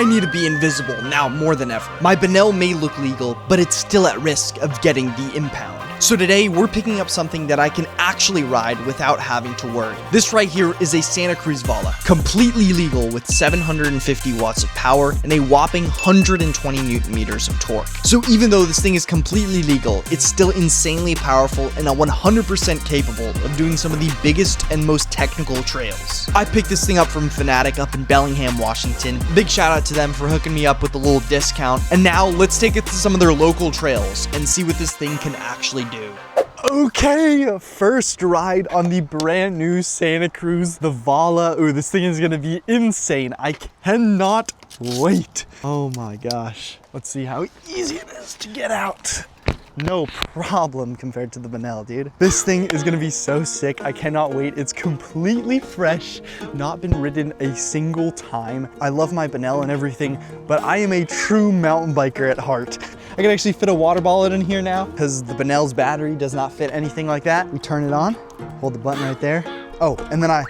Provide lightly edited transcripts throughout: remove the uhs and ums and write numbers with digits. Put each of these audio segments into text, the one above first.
I need to be invisible now more than ever. My Benel may look legal, but it's still at risk of getting the impound. So today, we're picking up something that I can actually ride without having to worry. This right here is a Santa Cruz Vala, completely legal with 750 watts of power and a whopping 120 Newton meters of torque. So even though this thing is completely legal, it's still insanely powerful and 100% capable of doing some of the biggest and most technical trails. I picked this thing up from Fanatic up in Bellingham, Washington. Big shout out to them for hooking me up with a little discount. And now let's take it to some of their local trails and see what this thing can actually do. Okay, first ride on the brand new Santa Cruz, the Vala. Ooh, this thing is gonna be insane. I cannot wait. Oh my gosh. Let's see how easy it is to get out. No problem compared to the Benel, dude. This thing is gonna be so sick. I cannot wait. It's completely fresh, not been ridden a single time. I love my Benel and everything, but I am a true mountain biker at heart. I can actually fit a water bottle in here now because the Benel's battery does not fit anything like that. We turn it on, hold the button right there. Oh, and then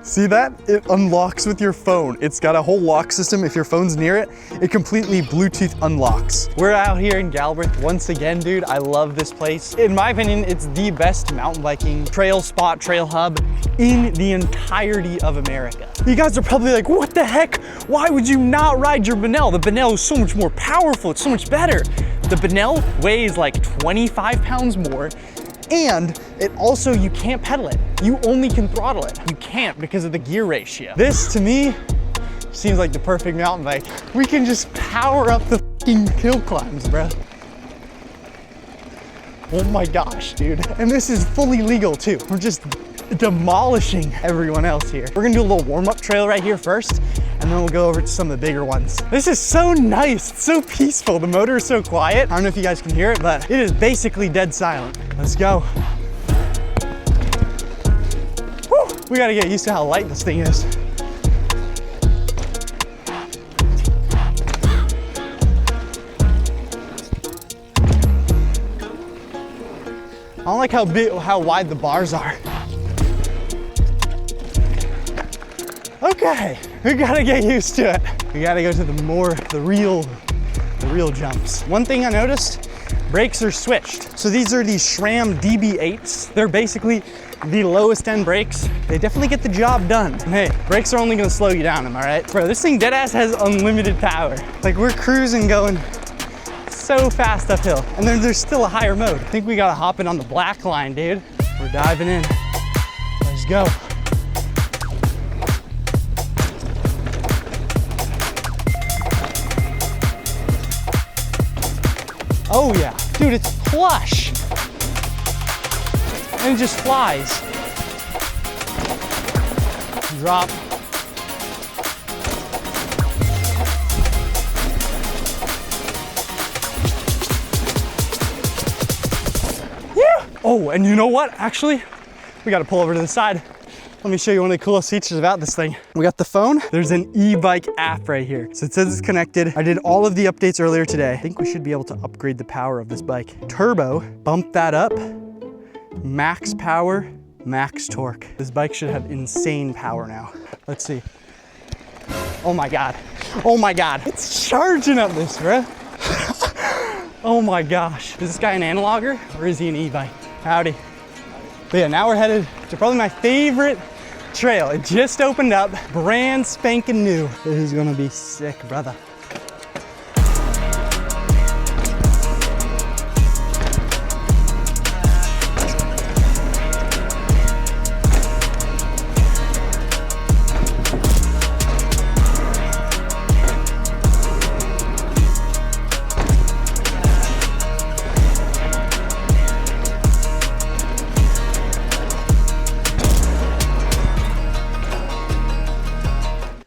see that? It unlocks with your phone. It's got a whole lock system. If your phone's near it, it completely Bluetooth unlocks. We're out here in Galbraith once again, dude. I love this place. In my opinion, it's the best mountain biking trail spot, trail hub in the entirety of America. You guys are probably like, what the heck? Why would you not ride your Benel? The Benel is so much more powerful. It's so much better. The Benel weighs like 25 pounds more. And it also, you can't pedal it. You only can throttle it. You can't because of the gear ratio. This, to me, seems like the perfect mountain bike. We can just power up the fucking hill climbs, bro. Oh my gosh, dude. And this is fully legal too. We're just demolishing everyone else here. We're gonna do a little warm-up trail right here first, and then we'll go over to some of the bigger ones. This is so nice, it's so peaceful. The motor is so quiet. I don't know if you guys can hear it, but it is basically dead silent. Let's go. Woo! We gotta get used to how light this thing is. I don't like how wide the bars are. Okay, we gotta get used to it. We gotta go to the real jumps. One thing I noticed, brakes are switched. So these are the SRAM DB8s. They're basically the lowest end brakes. They definitely get the job done. And hey, brakes are only gonna slow you down, am I right? Bro, this thing deadass has unlimited power. Like we're cruising going so fast uphill. And then there's still a higher mode. I think we gotta hop in on the black line, dude. We're diving in. Let's go. Oh yeah, dude, it's plush. And it just flies. Drop. Yeah. Oh, and you know what? Actually, we gotta pull over to the side. Let me show you one of the coolest features about this thing. We got the phone. There's an e-bike app right here. So it says it's connected. I did all of the updates earlier today. I think we should be able to upgrade the power of this bike. Turbo, bump that up. Max power, max torque. This bike should have insane power now. Let's see. Oh my God. Oh my God. It's charging up this, bro. Oh my gosh. Is this guy an analoger or is he an e-bike? Howdy. But yeah, now we're headed to probably my favorite trail. It just opened up, brand spanking new. This is gonna be sick, brother.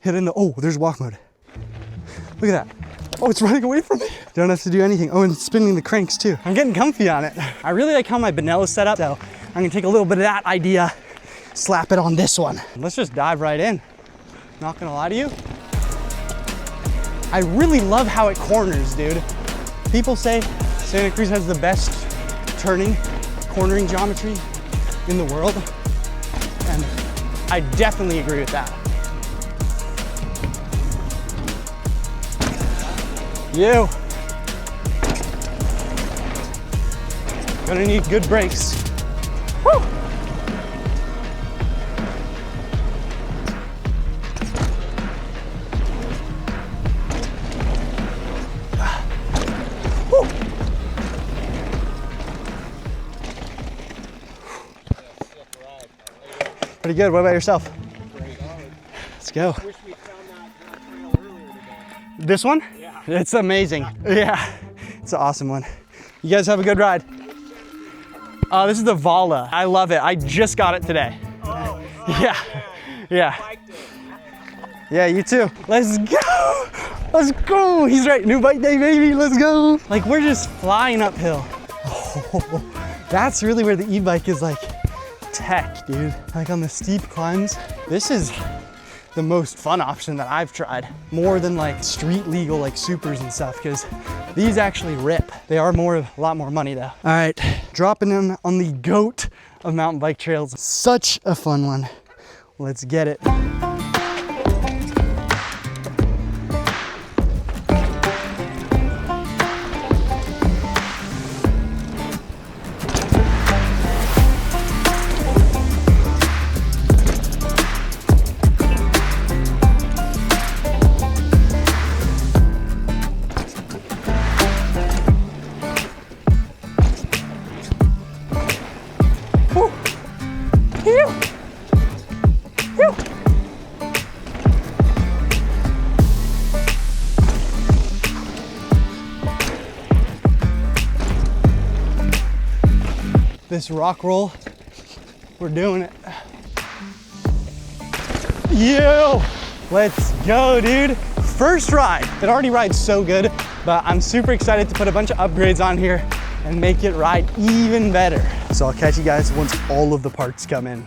Hit in the, oh, there's walk mode. Look at that. Oh, it's running away from me. Don't have to do anything. Oh, and it's spinning the cranks too. I'm getting comfy on it. I really like how my Benel is set up, so I'm gonna take a little bit of that idea, slap it on this one. Let's just dive right in. Not gonna lie to you. I really love how it corners, dude. People say Santa Cruz has the best cornering geometry in the world, and I definitely agree with that. You. Gonna need good brakes. Woo. Woo. Pretty good. What about yourself? Let's go. This one? Yeah. It's amazing. Yeah. It's an awesome one. You guys have a good ride. This is the Vala. I love it. I just got it today. Oh, yeah. Yeah. Yeah, you too. Let's go. Let's go. He's right. New bike day, baby. Let's go. Like, we're just flying uphill. Oh, that's really where the e-bike is like tech, dude. Like on the steep climbs. This is the most fun option that I've tried. More than like street legal like supers and stuff, because these actually rip. They are a lot more money though. All right, dropping in on the GOAT of mountain bike trails. Such a fun one. Let's get it. This rock roll, we're doing it. Yo, let's go, dude. First ride. It already rides so good, but I'm super excited to put a bunch of upgrades on here and make it ride even better. So I'll catch you guys once all of the parts come in.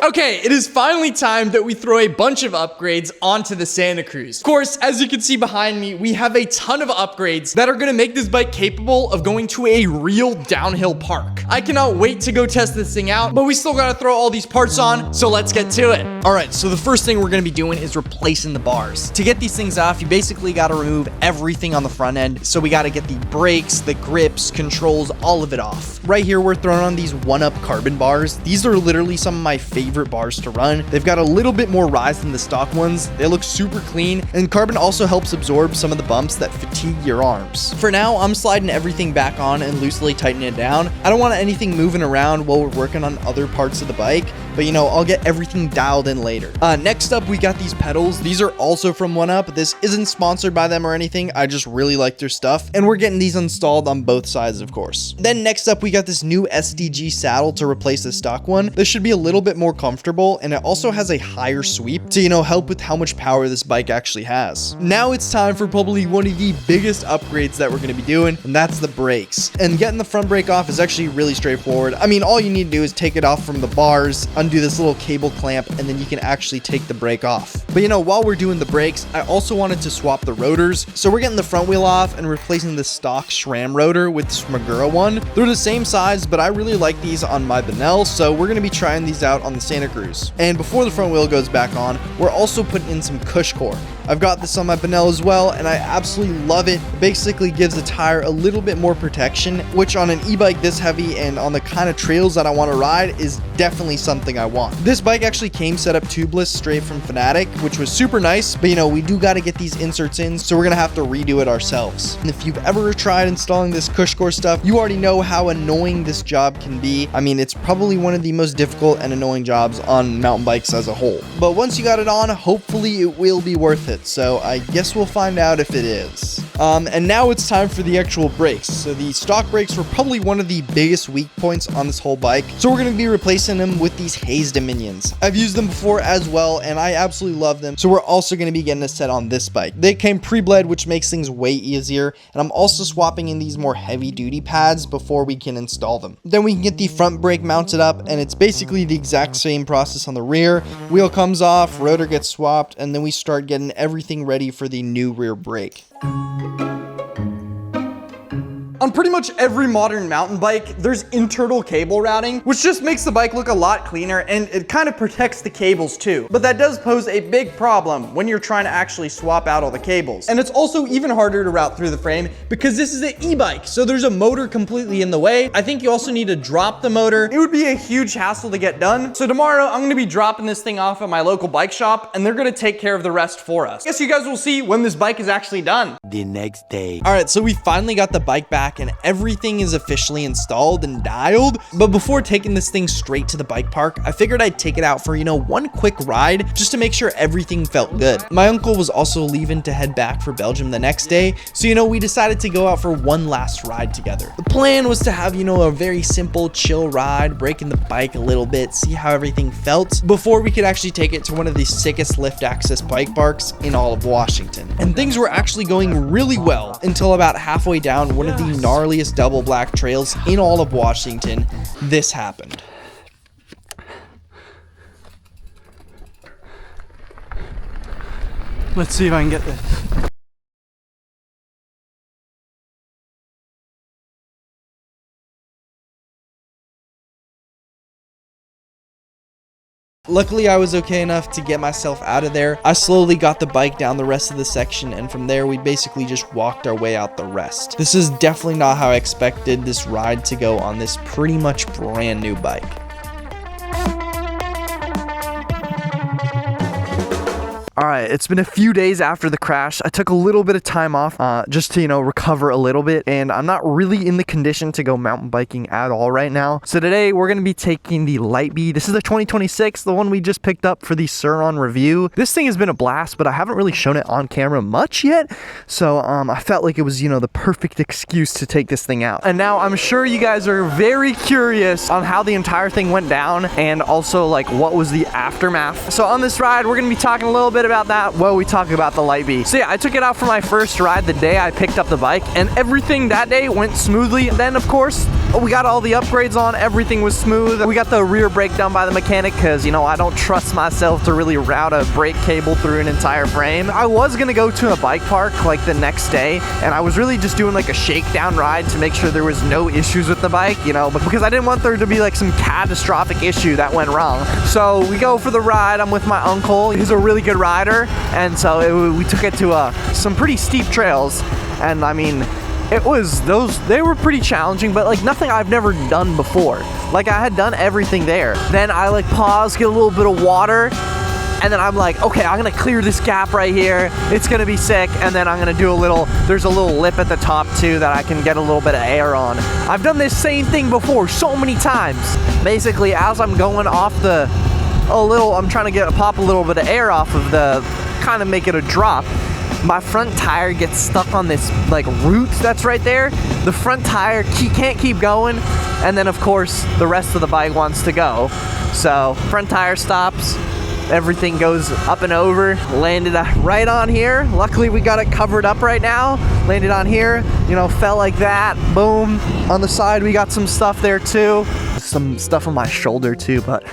Okay, it is finally time that we throw a bunch of upgrades onto the Santa Cruz. Of course, as you can see behind me, we have a ton of upgrades that are gonna make this bike capable of going to a real downhill park. I cannot wait to go test this thing out, but we still gotta throw all these parts on, so let's get to it. All right, so the first thing we're gonna be doing is replacing the bars. To get these things off, you basically gotta remove everything on the front end. So we gotta get the brakes, the grips, controls, all of it off. Right here, we're throwing on these 1UP carbon bars. These are literally some of my favorite bars to run. They've got a little bit more rise than the stock ones. They look super clean, and carbon also helps absorb some of the bumps that fatigue your arms. For now, I'm sliding everything back on and loosely tightening it down. I don't want anything moving around while we're working on other parts of the bike, but you know, I'll get everything dialed in later. Next up, we got these pedals. These are also from 1UP. This isn't sponsored by them or anything. I just really like their stuff, and we're getting these installed on both sides, of course. Then next up, we got this new SDG saddle to replace the stock one. This should be a little bit more comfortable, and it also has a higher sweep to, you know, help with how much power this bike actually has. Now it's time for probably one of the biggest upgrades that we're going to be doing, and that's the brakes. And getting the front brake off is actually really straightforward. I mean, all you need to do is take it off from the bars, undo this little cable clamp, and then you can actually take the brake off. But you know, while we're doing the brakes, I also wanted to swap the rotors. So we're getting the front wheel off and replacing the stock SRAM rotor with this Magura one. They're the same size, but I really like these on my Benel, so we're going to be trying these out on the Santa Cruz. And before the front wheel goes back on, we're also putting in some Cush core. I've got this on my Benel as well, and I absolutely love it. It basically gives the tire a little bit more protection, which on an e-bike this heavy and on the kind of trails that I want to ride is definitely something I want. This bike actually came set up tubeless straight from Fanatic, which was super nice, but you know, we do got to get these inserts in, so we're going to have to redo it ourselves. And if you've ever tried installing this Cush core stuff, you already know how annoying this job can be. I mean, it's probably one of the most difficult and annoying jobs on mountain bikes as a whole. But once you got it on, hopefully it will be worth it. So I guess we'll find out if it is. And now it's time for the actual brakes. So the stock brakes were probably one of the biggest weak points on this whole bike. So we're going to be replacing them with these Hayes Dominions. I've used them before as well, and I absolutely love them. So we're also going to be getting a set on this bike. They came pre-bled, which makes things way easier. And I'm also swapping in these more heavy duty pads before we can install them. Then we can get the front brake mounted up, and it's basically the exact same process on the rear. Wheel comes off, rotor gets swapped, and then we start getting everything ready for the new rear brake. On pretty much every modern mountain bike, there's internal cable routing, which just makes the bike look a lot cleaner, and it kind of protects the cables too. But that does pose a big problem when you're trying to actually swap out all the cables. And it's also even harder to route through the frame because this is an e-bike, so there's a motor completely in the way. I think you also need to drop the motor. It would be a huge hassle to get done. So tomorrow I'm gonna be dropping this thing off at my local bike shop, and they're gonna take care of the rest for us. I guess you guys will see when this bike is actually done. The next day. All right, so we finally got the bike back and everything is officially installed and dialed. But before taking this thing straight to the bike park, I figured I'd take it out for, one quick ride just to make sure everything felt good. My uncle was also leaving to head back for Belgium the next day, so we decided to go out for one last ride together. The plan was to have, a very simple, chill ride, breaking the bike a little bit, see how everything felt before we could actually take it to one of the sickest lift access bike parks in all of Washington. And things were actually going really well until about halfway down one of the gnarliest double black trails in all of Washington, this happened. Let's see if I can get this. Luckily, I was okay enough to get myself out of there. I slowly got the bike down the rest of the section, and from there, we basically just walked our way out the rest. This is definitely not how I expected this ride to go on this pretty much brand new bike. All right, it's been a few days after the crash. I took a little bit of time off just to, recover a little bit, and I'm not really in the condition to go mountain biking at all right now. So today we're gonna be taking the Lightbee. This is the 2026, the one we just picked up for the Surron review. This thing has been a blast, but I haven't really shown it on camera much yet. So I felt like it was, the perfect excuse to take this thing out. And now I'm sure you guys are very curious on how the entire thing went down, and also what was the aftermath. So on this ride, we're gonna be talking a little bit about that while we talk about the Lightbee. So yeah, I took it out for my first ride the day I picked up the bike, and everything that day went smoothly. And then of course, we got all the upgrades on, everything was smooth. We got the rear brake done by the mechanic because, I don't trust myself to really route a brake cable through an entire frame. I was gonna go to a bike park the next day, and I was really just doing a shakedown ride to make sure there was no issues with the bike, but because I didn't want there to be some catastrophic issue that went wrong. So we go for the ride. I'm with my uncle. He's a really good rider, and so we took it to some pretty steep trails, and I mean, they were pretty challenging, but nothing I've never done before. I had done everything there. Then I paused, get a little bit of water, and then I'm okay, I'm gonna clear this gap right here. It's gonna be sick. And then I'm gonna do there's a little lip at the top too that I can get a little bit of air on. I've done this same thing before so many times. Basically, as I'm going off I'm trying to pop a little bit of air off of kind of make it a drop. My front tire gets stuck on this root that's right there. The front tire can't keep going, and then of course the rest of the bike wants to go. So front tire stops, everything goes up and over. Landed right on here. Luckily we got it covered up right now. Landed on here, fell like that, boom. On the side we got some stuff there too. Some stuff on my shoulder too, but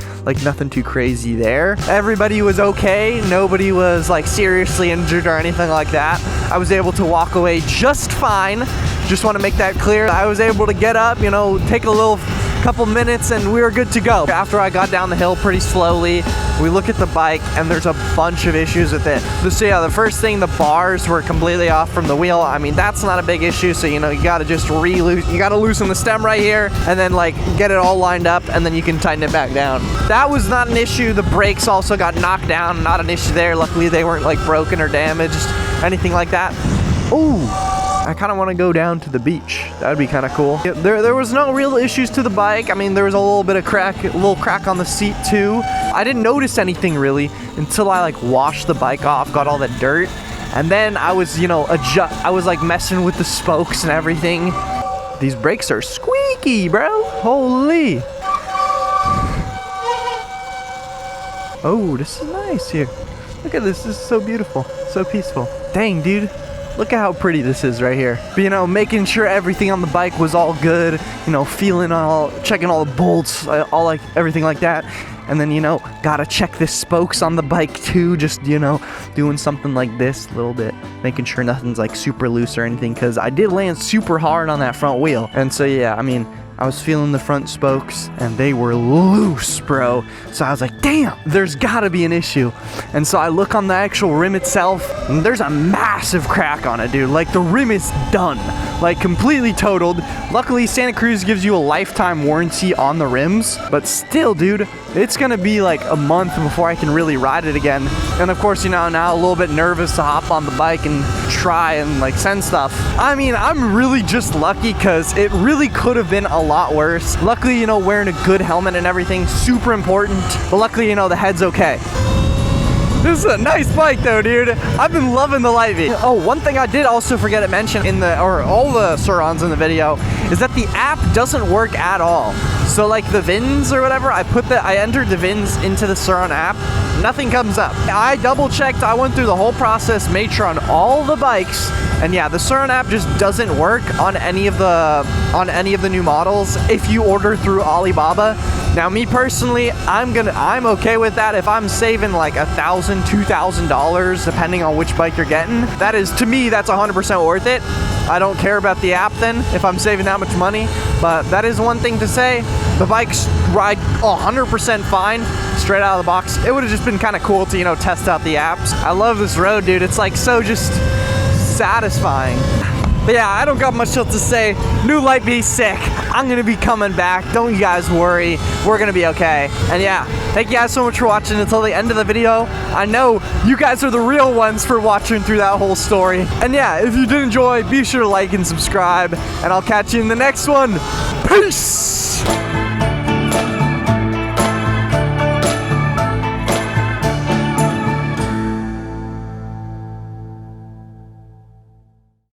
nothing too crazy there. Everybody was okay. Nobody was seriously injured or anything like that. I was able to walk away just fine. Just want to make that clear. I was able to get up, take a couple minutes, and we were good to go. After I got down the hill pretty slowly, we look at the bike, and there's a bunch of issues with it. So yeah, the first thing, the bars were completely off from the wheel. I mean, that's not a big issue, so you gotta just you gotta loosen the stem right here, and then get it all lined up, and then you can tighten it back down. That was not an issue. The brakes also got knocked down, not an issue there. Luckily they weren't broken or damaged, anything like that. Ooh, I kind of want to go down to the beach. That would be kind of cool. Yeah, there was no real issues to the bike. I mean, there was a little bit of a little crack on the seat too. I didn't notice anything really until I washed the bike off, got all the dirt, and then I was, I was messing with the spokes and everything. These brakes are squeaky, bro. Holy. Oh, this is nice here. Look at this. This is so beautiful, so peaceful. Dang, dude. Look at how pretty this is right here. But, you know, making sure everything on the bike was all good, you know, checking all the bolts, everything like that. And then, you know, gotta check the spokes on the bike too, just, you know, doing something like this a little bit, making sure nothing's like super loose or anything, because I did land super hard on that front wheel. And so, yeah, I mean, I was feeling the front spokes and they were loose, bro. So I was like, damn, there's gotta be an issue. And so I look on the actual rim itself and there's a massive crack on it, dude. Like the rim is done, like completely totaled. Luckily, Santa Cruz gives you a lifetime warranty on the rims, but still, dude, it's gonna be like a month before I can really ride it again. And of course, you know, now a little bit nervous to hop on the bike and try and like send stuff. I mean, I'm really just lucky because it really could have been a lot worse. Luckily, you know, wearing a good helmet and everything, super important. But luckily, you know, the head's okay. This is a nice bike though, dude. I've been loving the Lightbeat. Oh, one thing I did also forget to mention all the surrons in the video is that the app doesn't work at all. So like the VINs or whatever, I entered the VINs into the surron app, nothing comes up. I double checked, I went through the whole process, made sure on all the bikes, and yeah, the surron app just doesn't work on any of the new models if you order through Alibaba. Now, me personally, I'm okay with that. If I'm saving like $1,000, $2,000, depending on which bike you're getting, that is, to me, that's 100% worth it. I don't care about the app then, if I'm saving that much money. But that is one thing to say. The bikes ride 100% fine, straight out of the box. It would have just been kind of cool to, you know, test out the apps. I love this road, dude. It's like so just satisfying. But yeah, I don't got much else to say. New Lightbeat sick. I'm gonna be coming back. Don't you guys worry. We're gonna be okay. And yeah, thank you guys so much for watching until the end of the video. I know you guys are the real ones for watching through that whole story. And yeah, if you did enjoy, be sure to like and subscribe. And I'll catch you in the next one. Peace!